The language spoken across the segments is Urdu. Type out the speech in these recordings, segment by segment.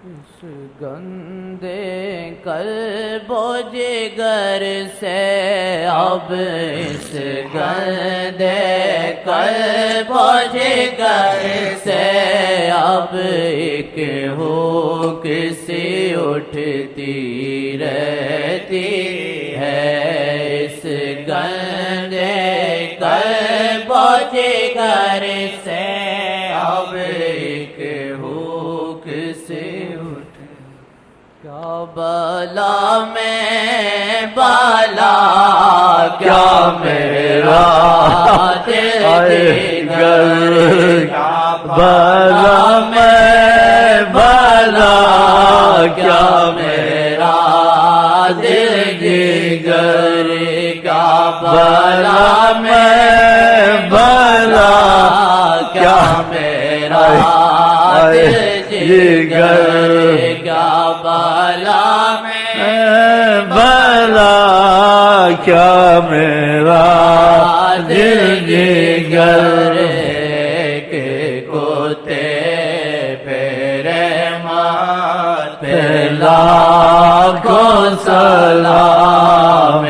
اس گندے قلب و جگر سے اب اس گندے قلب و جگر سے اب ایک ہو کسی اٹھتی رہتی ہے اس گندے قلب و جگر سے اب ایک ہو کسی کیا بلا میں بالا کیا میرا جگر کیا بلا میں بالا کیا میرا دل جگر کیا بلا میں بالا کیا میرا دل جگر کیا بالا میں بلا کیا میرا دل جگر کے کوتے پھیرے مات پھیلا کو سلام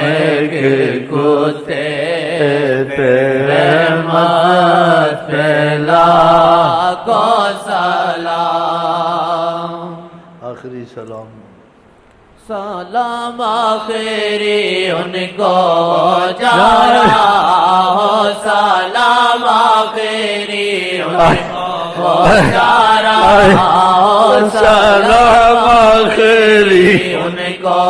کے کوتے پھیرے مات پھیلا کو سلام آخری سلام سلام آخری ان کو جا رہا ہو سلام آخری ان کو جا رہا ہو سلام آخری ان کو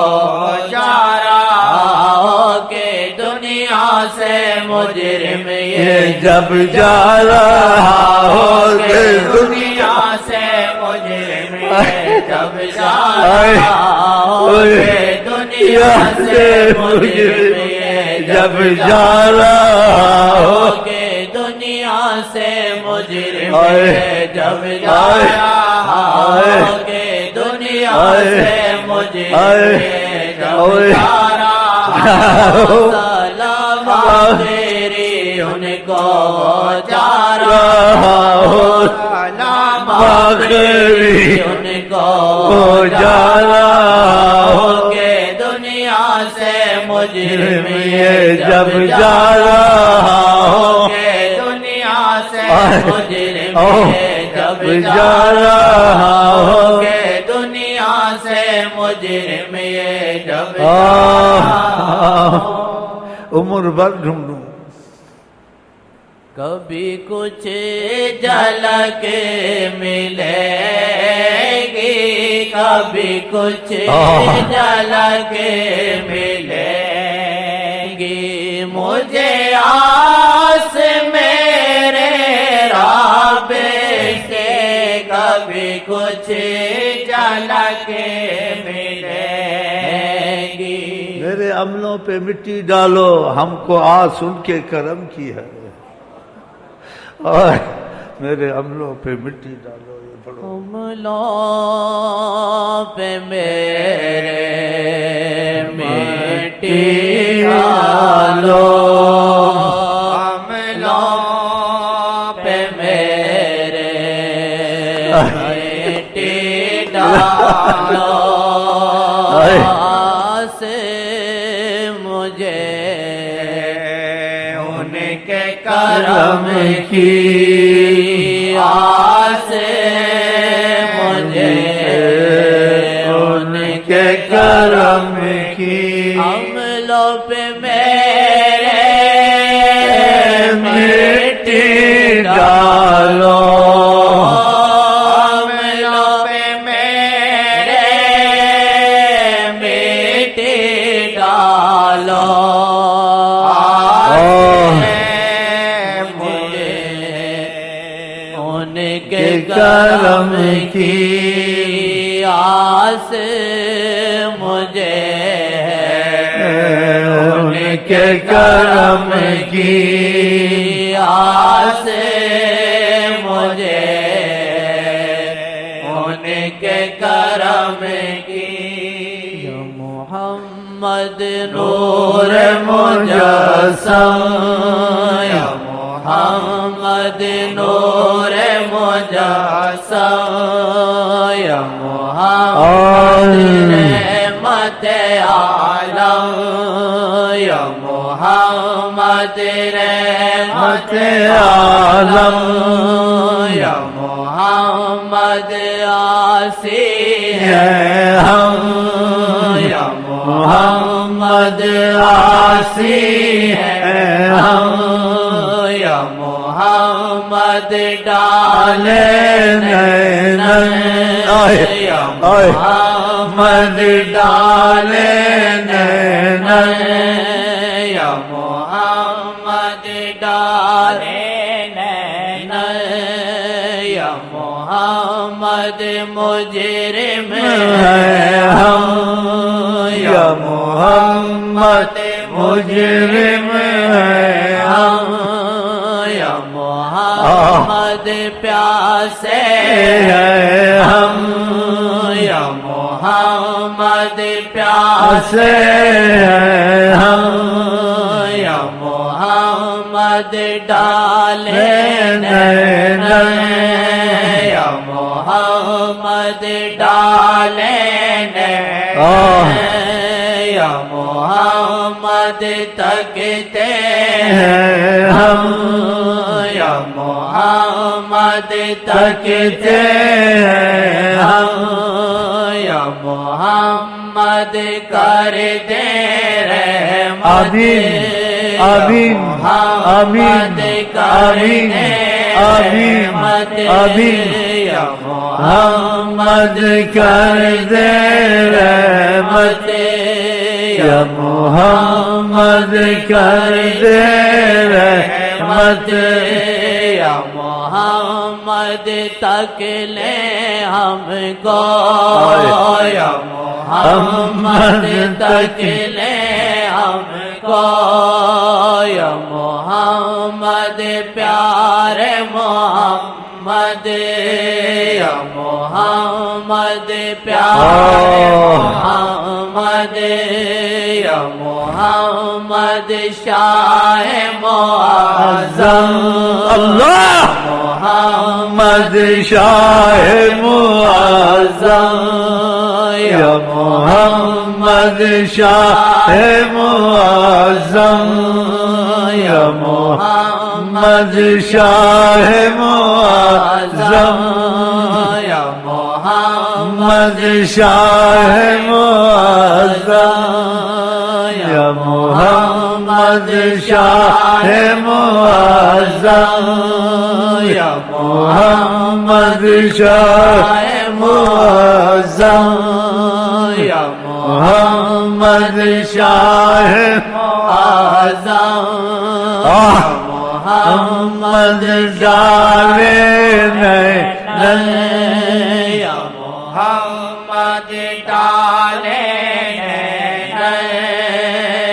جا رہا ہو کہ دنیا سے مجرم یہ جب جا رہا ہو کہ دنیا سے مجرم یہ جب جا رہا ہو کہ دنیا سے مجرم یہ جب جا رہا ہو کہ دنیا سے مجرم یہ جب جا رہا ہو کہ دنیا سے مجرم یہ جب جا رہا ہو سلام آخری ان کو جا رہا ہو سلام آخری ان کو جا رہا ہو کہ دنیا سے مجرم یہ جب جا رہا ہو کہ دنیا سے مجرم یہ جب جا رہا ہو کہ دنیا سے مجرم یہ جب جا رہا ہو عمر بھر ڈھونڈوں کبھی کچھ جھلک ملے گی کبھی کچھ جھلک ملے گی مجھے آس میرے رابطے سے کبھی کچھ جھلک ملے گی میرے عملوں پہ مٹی ڈالو ہم کو آس ان کے کرم کی ہے اور میرے عملوں پہ مٹی ڈالو یہ پڑھو عملوں پہ میرے مٹی ڈالو عملوں پہ میرے مٹی ڈالو آس مجھے ان کے کرم کی آس مجھے ان کے کرم کی عملوں پہ میرے مٹی ڈالو عملوں پہ میرے مٹی ڈالو کرم کی آس مجھے ہے ان کے کرم کی آس مجھے ان کے کرم کی یا محمد نور مجسم یا محمد نور مجسم یا محمد رحمت عالم یا محمد رحمت عالم یا محمد آسی ہے ہم یا محمد آسی ہے ہم یا محمد ڈالے نین یا محمد ڈالے نین یا محمد ڈالے نین یا محمد مجرم ہے ہم یا محمد مجرم ہے ہم یا محمد پیاسے ہیں ہم یا محمد پیاسے ہیں ہم یا محمد ڈالے نین یا محمد ڈالے نین یا محمد تکتے ہیں ہم یا محمد تکتے ہیں ہم یا محمد کر دے رحمت آمین محمد کر دے رحمت یا محمد کر دے رحمت یا محمد کر دے رحمت یا محمد تک لے ہم کو یا محمد تک لے ہم کو یا محمد پیارے محمد یا محمد پیارے محمد یا محمد شاہ معظم اللہ محمد شاہ معظم یا محمد شاہ معظم یا محمد شاہ معظم یا محمد شاہ معظم یا محمد شاہ معظم یا محمد شاہ معظم یا محمد شاہ معظم محمد ڈالے نین یا محمد ڈالے نین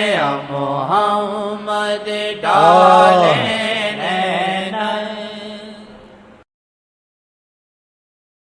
یا محمد ڈالے